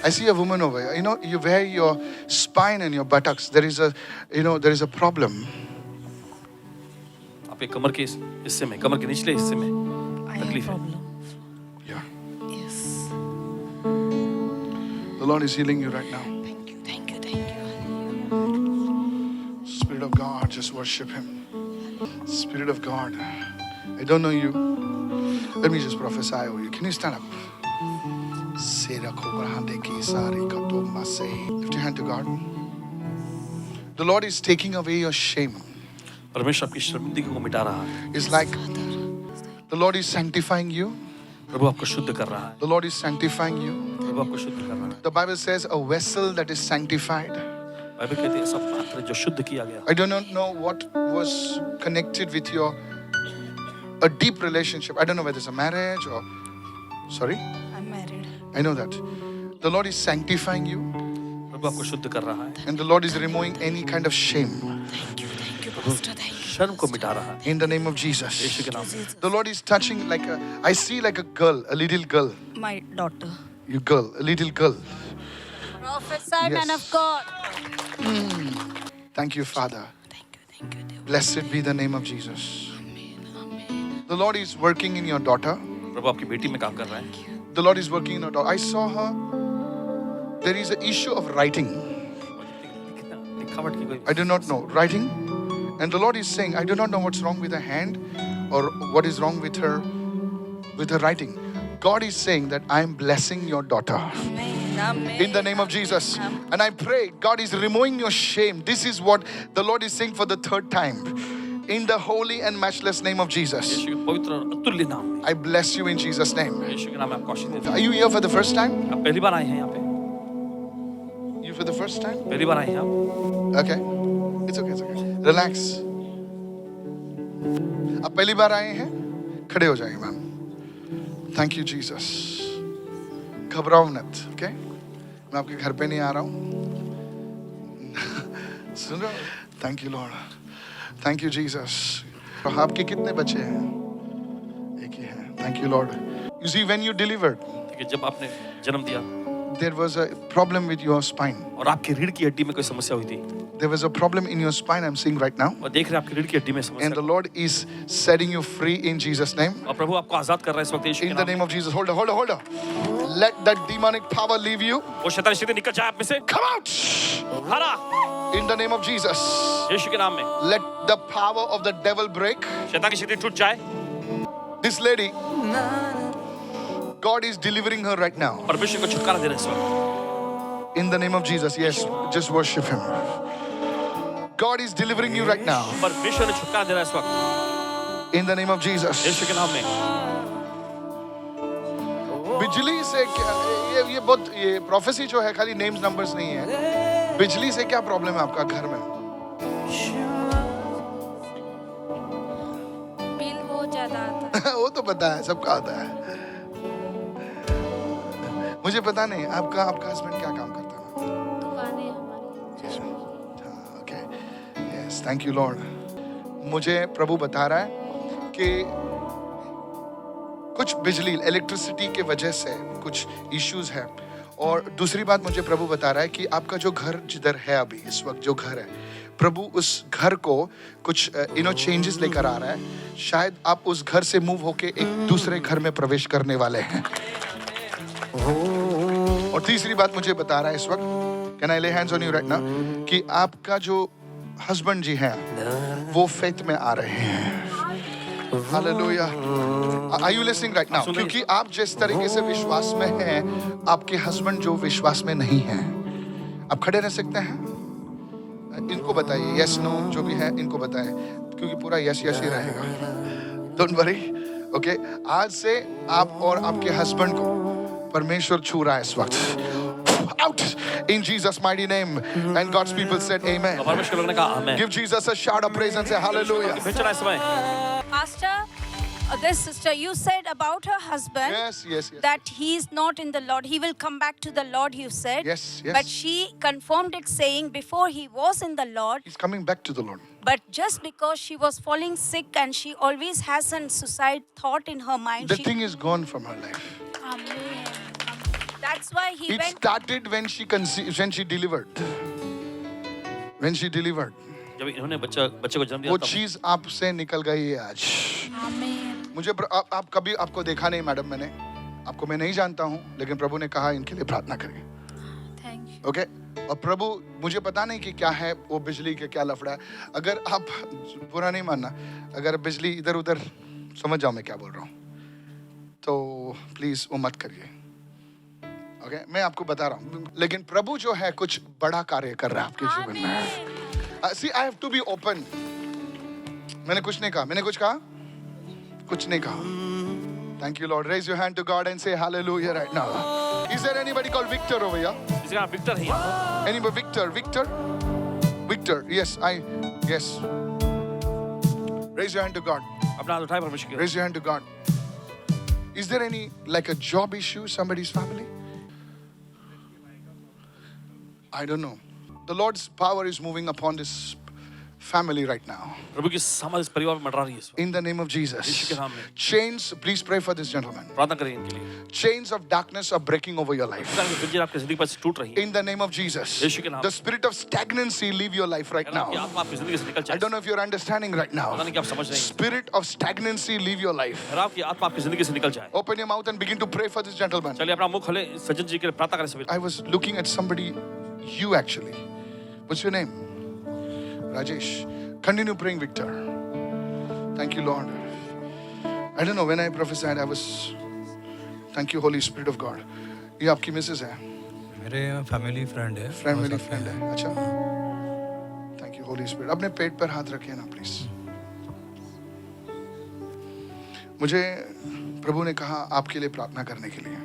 I see a woman over here. You know, you wear your spine and your buttocks. There is a, there is a problem. आपके कमर के हिस्से में, कमर के निचले हिस्से में I have तकलीफ है। problem. Yeah. Yes. The Lord is healing you right now. Thank you, thank you, thank you. Spirit of God, just worship Him. Spirit of God, I don't know you. Let me just prophesy over you. Can you stand up? Lift your hand to God. The Lord is taking away your shame. परमेश्वर आपकी शर्मिंदगी को मिटा रहा है। It's like the Lord is sanctifying you. प्रभु आपको शुद्ध कर रहा है। The Lord is sanctifying you. प्रभु आपको शुद्ध कर रहा है। The Bible says a vessel that is sanctified. Bible कहती है सब पात्र जो शुद्ध किया गया। I do not know what was connected with your a deep relationship. I don't know whether it's a marriage or sorry. I'm married. I know that. The Lord is sanctifying you प्रभु आपको शुद्ध कर रहा है। and the Lord is removing any kind of shame Thank you, Pastor. Thank you. शर्म को मिटा रहा है। in the name of Jesus. यीशु के नाम में। The Lord is touching like I see like a girl, a little girl. My daughter. You girl, a little girl. Prophesy, man of God. Thank you, Father. Thank you, dear. Blessed be the name of Jesus. The Lord is working in your daughter. प्रभु आपकी बेटी में काम कर रहा है। The Lord is working in your daughter. I saw her. There is an issue of writing. लिखावट की कोई I do not know. Writing. And the Lord is saying, I do not know what's wrong with her hand or what is wrong with her writing. God is saying that I am blessing your daughter Amen. Amen. in the name of Jesus. And I pray God is removing your shame. This is what the Lord is saying for the third time. In the holy and matchless name of Jesus. यीशु के पवित्र और अतुल्य नाम में। I bless you in Jesus' name. यीशु के नाम में आपको आशीष देता Are you here for the first time? हूं। आप पहली बार आए हैं यहाँ पे। You for the first time? पहली बार आए हैं आप। Okay. It's okay, it's okay. Relax. आप पहली बार आए हैं? खड़े हो जाइए मैम. Thank you Jesus. घबराओ मत, okay? मैं आपके घर पे नहीं आ रहा हूँ. सुन रहे हो? Thank you Lord. Thank you Jesus. तो आपके कितने बच्चे हैं? एक ही है. Thank you Lord. You see when you delivered, कि जब आपने जन्म दिया there was a problem with your spine. और आपकी रीढ़ की हड्डी में कोई समस्या हुई थी There was a problem in your spine, I'm seeing right now. और देख रहे हैं आपकी रीढ़ की हड्डी में And समस्या the Lord is setting you free in Jesus' name. और प्रभु आपको आजाद कर रहा है इस वक्त यीशु के In the नाम name में। of Jesus. Hold on. Let that demonic power leave you. वो शैतानी शक्ति निकल जाए आप में से। Come out. हरा In the name of Jesus. यीशु के नाम में। Let the power of the devil break. शैतान की शक्ति टूट जाए। This lady, God is delivering her right now. परमेश्वर को छुटकारा दे रहे हैं इस वक्त। In the name of Jesus. Yes, just worship Him. God is delivering you right now. परमेश्वर ने छुटकारा दे रहा है इस वक्त। In the name of Jesus. यीशु के नाम में। बिजली से क्या ये बहुत ये प्रोफेसी जो है खाली नेम्स नंबर्स नहीं है. बिजली से क्या प्रॉब्लम है आपका घर में? बिल बहुत ज्यादा आता है। वो तो पता है, सबका आता है. मुझे पता नहीं आपका हस्बैंड क्या काम करता है. दुकान है हमारी। Okay. Yes, thank you Lord. मुझे प्रभु बता रहा है कि कुछ बिजली इलेक्ट्रिसिटी के वजह से कुछ इश्यूज है. और दूसरी बात मुझे प्रभु बता रहा है कि आपका जो घर जिधर है अभी इस वक्त जो घर है, प्रभु उस घर को कुछ चेंजेस लेकर आ रहा है. शायद आप उस घर से मूव होके एक दूसरे घर में प्रवेश करने वाले हैं. और तीसरी बात मुझे बता रहा है इस वक्त, कैन आई ले hands on you right now, कि आपका जो हस्बैंड जी हैं वो फेथ में आ रहे हैं. Hallelujah. Are you listening right now? क्योंकि आप जिस तरीके से विश्वास में हैं, आपके हस्बैंड जो विश्वास में नहीं हैं. आप खड़े रह सकते हैं? इनको बताइए यस नो जो भी है इनको बताएं, क्योंकि पूरा यस यस ही रहेगा. Don't worry. ओके. आज से आप और आपके हस्बैंड को परमेश्वर छू रहा है इस वक्त. Out in Jesus' mighty name. And God's people said amen. परमेश्वर लोगों ने कहा आमेन। Give Jesus a shout of praise and say hallelujah. भेजना इस समय। Pastor, this sister, you said about her husband Yes. that he is not in the Lord. He will come back to the Lord, you said. Yes. But she confirmed it saying before he was in the Lord, He's coming back to the Lord. but just because she was falling sick and she always has a suicide thought in her mind. The thing is gone from her life. Amen. That's why he It went. started when she conceived, when she delivered. When she delivered. जब इन्होंने बच्चे को जन्म दिया वो तब चीज आपसे निकल गई है आज। Amen. मुझे आप कभी आपको देखा नहीं मैडम, मैंने आपको मैं नहीं जानता हूँ, लेकिन प्रभु ने कहा इनके लिए प्रार्थना करें। Thank you. ओके और प्रभु मुझे पता नहीं कि क्या है वो बिजली के क्या लफड़ा है। अगर आप बुरा नहीं मानना, अगर बिजली इधर उधर समझ जाओ मैं क्या बोल रहा हूँ, तो प्लीज वो मत करिए। ओके मैं आपको बता रहा हूँ, लेकिन प्रभु जो है कुछ बड़ा कार्य कर रहा है आपके जीवन में। See I have to be open. मैंने कुछ नहीं कहा, मैंने कुछ कहा, कुछ नहीं कहा। Thank you Lord. Raise your hand to God and say hallelujah right now. Is there anybody called Victor over here? इसका नाम विक्टर है यहाँ पर। Anybody? Victor. Yes, yes. Raise your hand to God. अपना हाथ उठाए परमेश्वर की ओर। Raise your hand to God. Is there any like a job issue, somebody's family? I don't know. The Lord's power is moving upon this family right now. प्रभु की सामर्थ इस परिवार में मंडरा रही है इस वक्त। In the name of Yeshu Jesus. के नाम में। Chains, please pray for this gentleman. प्रार्थना करें इनके लिए। Chains of darkness are breaking over your life. इस जंजीर आपकी जिंदगी पर से टूट रही है। In the name of Jesus. यीशु के नाम The spirit of stagnancy leave your life right अगर आपकी now. आत्मा आपकी जिंदगी से निकल I जाए। don't know if you're understanding right now. पता नहीं कि आप समझ रहे हैं। Spirit of stagnancy leave your life. अगर आपकी आत्मा आपकी जिंदगी से निकल जाए। Open your mouth and begin to pray for this gentleman. चलिए अपना मुख खोले, सज्जन जी के लिए प्रार्थना करें सभी। I was looking at somebody, you actually. What's your name? Rajesh. Continue praying, Victor. Thank you, Lord. I don't know, when I prophesied, I was, thank you, Holy Spirit of God. ये आपकी Mrs है? मेरे family friend है। Family friend है, अच्छा। Thank you, Holy Spirit. अपने पेट पर हाथ रखिए ना, please. मुझे प्रभु ने कहा आपके लिए प्रार्थना करने के लिए,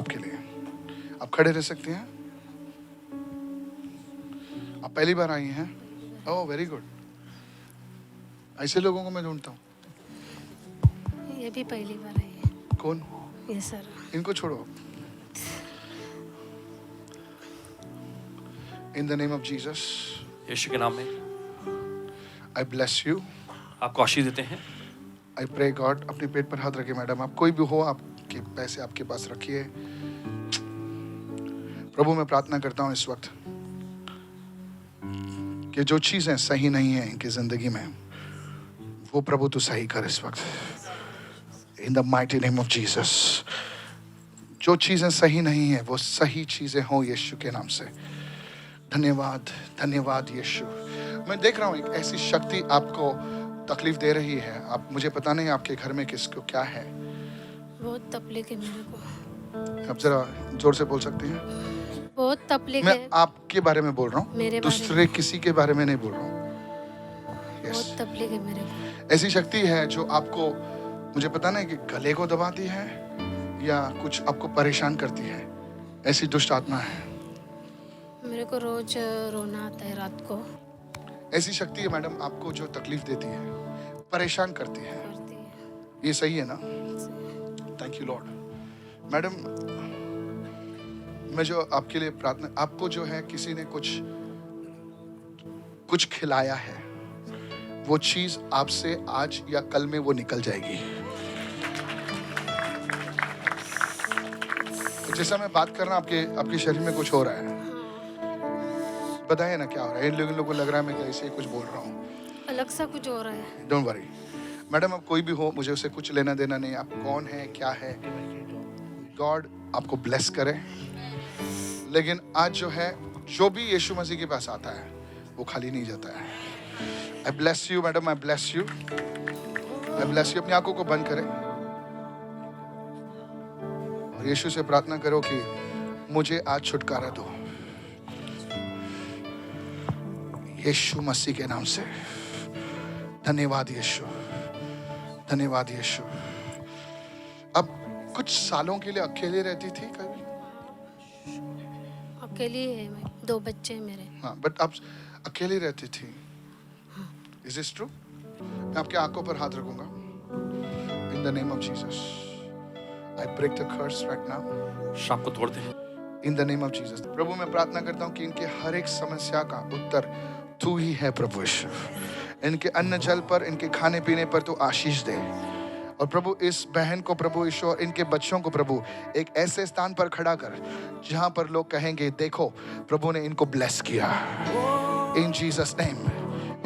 आपके लिए। आप खड़े रह सकते हैं? आप पहली बार आई हैं? Oh very good. ऐसे लोगों को मैं ढूंढता हूँ। ये भी पहली बार आई है। कौन? ये सर। इनको छोड़ो। In the name of Jesus, यीशु के नाम में I bless you. आपको आशीष देते हैं। I pray God, अपने पेट पर हाथ रखिए मैडम। आप कोई भी हो, आपके पैसे आपके पास रखिए। प्रभु मैं प्रार्थना करता हूँ इस वक्त कि जो चीजें सही नहीं है इनकी जिंदगी में, वो प्रभु तू सही कर इस वक्त। In the mighty name of Jesus. जो चीजें सही नहीं है वो सही चीजें हो यीशु के नाम से। धन्यवाद, धन्यवाद यीशु। मैं देख रहा हूँ एक ऐसी शक्ति आपको तकलीफ दे रही है। आप, मुझे पता नहीं आपके घर में किसको क्या है। बहुत तकलीफ है मेरे को। आप जरा जोर से बोल सकते हैं? बहुत तकलीफ मैं है। आपके बारे में बोल रहा हूँ, मेरे बारे में। दूसरे किसी के बारे में नहीं बोल रहा हूँ। बहुत Yes. तकलीफ है मेरे को। ऐसी शक्ति है जो आपको, मुझे पता नहीं कि गले को दबाती है या कुछ आपको परेशान करती है। ऐसी दुष्ट आत्मा है। मेरे को रोज रोना आता है रात को। ऐसी शक्ति है मैडम आपको जो तकलीफ देती है, परेशान करती है। करती है। ये सही है ना? Thank you Lord. मैडम मैं जो आपके लिए प्रार्थना, आपको जो है किसी ने कुछ खिलाया है, वो चीज आपसे आज या कल में वो निकल जाएगी। जैसा मैं बात कर रहा हूं, आपके शरीर में कुछ हो रहा है। बताइए ना क्या हो रहा है। इन लोगों को लग रहा है मैं ऐसे ही कुछ बोल रहा हूँ। अलग सा कुछ हो रहा है। डोंट वरी मैडम, आप कोई भी हो, मुझे उससे कुछ लेना देना नहीं। आप कौन है, क्या है, गॉड आपको ब्लेस करे। लेकिन आज जो है, जो भी यीशु मसीह के पास आता है वो खाली नहीं जाता है। आई bless you madam, I bless you, I bless you. अपनी आंखों को बंद करें और यीशु से प्रार्थना करो कि मुझे आज छुटकारा दो यीशु मसीह के नाम से। धन्यवाद यीशु, धन्यवाद यीशु। अब कुछ सालों के लिए अकेले रहती थी कभी? अकेली है मैं। 2 बच्चे हैं मेरे। हाँ, बट आप अकेली रहती थी। Is this true? मैं आपके आंखों पर हाथ रखूंगा। In the name of Jesus I break the curse right now. शाप को तोड़ दे। In the name of Jesus. प्रभु मैं प्रार्थना करता हूँ कि इनके हर एक समस्या का उत्तर तू ही है प्रभु यीशु। इनके अन्न जल पर, इनके खाने पीने पर तू आशीष दे और प्रभु इस बहन को प्रभु यीशु और इनके बच्चों को प्रभु एक ऐसे स्थान पर खड़ा कर जहां पर लोग कहेंगे देखो प्रभु ने इनको ब्लेस किया। इन जीसस नेम,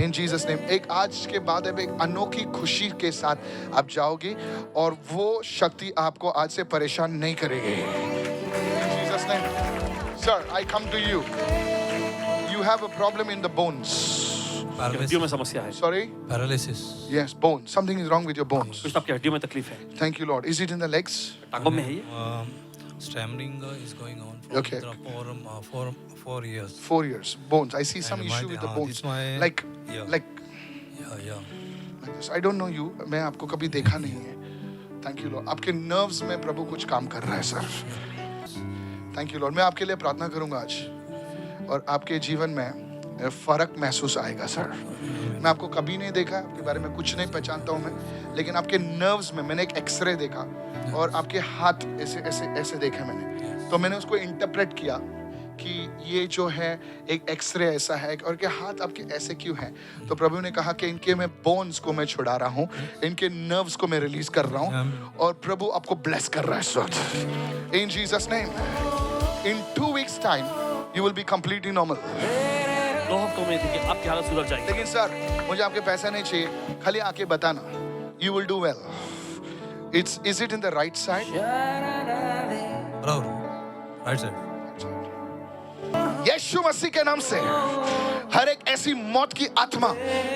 इन जीसस नेम। एक आज के बाद अब एक अनोखी खुशी के साथ आप जाओगी और वो शक्ति आपको आज से परेशान नहीं करेगी। In Jesus name. Sir, I come to you. You have a problem in the bones. हड्डियों में समस्या है। Sorry? Paralysis. Yes, bones. Something is wrong with your bones. कुछ आपकी हड्डियों में तकलीफ है। Thank you, Lord. Is it in the legs? टांगों में है ये। Stammering is going on Okay. for 4 years. 4 years. Bones. I see some And issue my- with the this bones. my- Like Yeah. like Yeah. this. I don't know you. मैं आपको कभी देखा नहीं है। Thank you, Lord. आपके nerves में प्रभु कुछ काम कर रहा है, सर। Thank you, Lord. मैं आपके लिए प्रार्थना करूंगा आज और आपके जीवन में फर्क महसूस आएगा, सर। मैं आपको कभी नहीं देखा, आपके बारे में कुछ नहीं पहचानता हूं मैं, लेकिन आपके नर्व्स में मैंने एक एक्सरे देखा और आपके हाथ ऐसे ऐसे ऐसे देखे मैंने, तो मैंने उसको इंटरप्रेट किया कि ये जो है एक एक्सरे ऐसा है और के हाथ आपके ऐसे क्यों हैं। तो प्रभु ने कहा कि इनके मैं बोन्स को मैं छुड़ा रहा हूँ, इनके नर्व्स को मैं रिलीज कर रहा हूँ और प्रभु आपको ब्लेस कर रहा है इस वक्त। इन Jesus name, in 2 weeks time you will be completely normal. 2 हफ्तों में देखिए आपकी हालत सुधर जाएगी। लेकिन सर मुझे आपके पैसे नहीं चाहिए, खाली आके बताना, you will do well. Is it in the right side? बराबर। Right side. यीशु मसीह के नाम से हर एक ऐसी मौत की आत्मा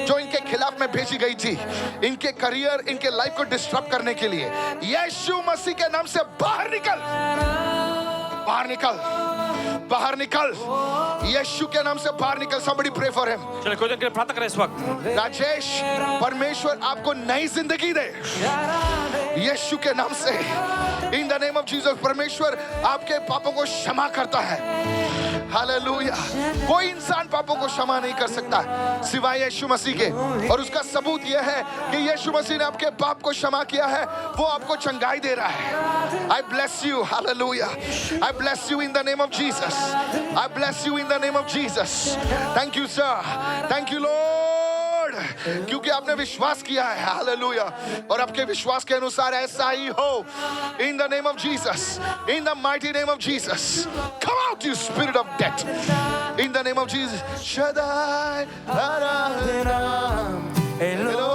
जो इनके खिलाफ में भेजी गई थी, इनके करियर, इनके लाइफ को डिस्टर्ब करने के लिए, यीशु मसीह के नाम से बाहर निकल, बाहर निकल, बाहर निकल, यीशु के नाम से बाहर निकल। somebody pray for him। चलिए कोई देर के लिए प्रार्थना करें इस वक्त। राजेश, परमेश्वर आपको नई जिंदगी दे यीशु के नाम से। इन द नेम ऑफ जीसस, परमेश्वर आपके पापों को क्षमा करता है। हालेलुया। कोई इंसान पापों को क्षमा नहीं कर सकता सिवाय यीशु मसीह के, और उसका सबूत यह है कि यीशु मसीह ने आपके पाप को क्षमा किया है, वो आपको चंगाई दे रहा है। I bless you, hallelujah. I bless you in the name of Jesus. I bless you in the name of Jesus. Thank you, sir. Thank you, Lord. क्योंकि आपने विश्वास किया है, हालेलुया, और आपके विश्वास के अनुसार ऐसा ही हो। In the name of Jesus, in the mighty name of Jesus, come out, you spirit of death. In the name of Jesus, Shaddai, Hello,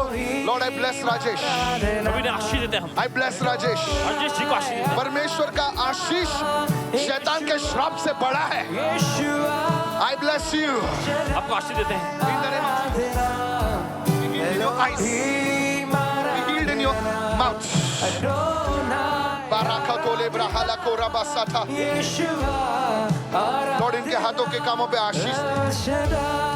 Lord, I bless Rajesh. प्रभु ने आशीष देते हैं हम। I bless Rajesh. Rajesh ji को आशीष देते हैं। परमेश्वर का आशीष शैतान के श्राप से बड़ा है। I bless you. आपको आशीष देते हैं। In the name of Jesus. Be healed in your eyes. Be healed in your mouth. Barakatole brahala korabasata. Lord, इनके हाथों के कामों पे आशीष दे।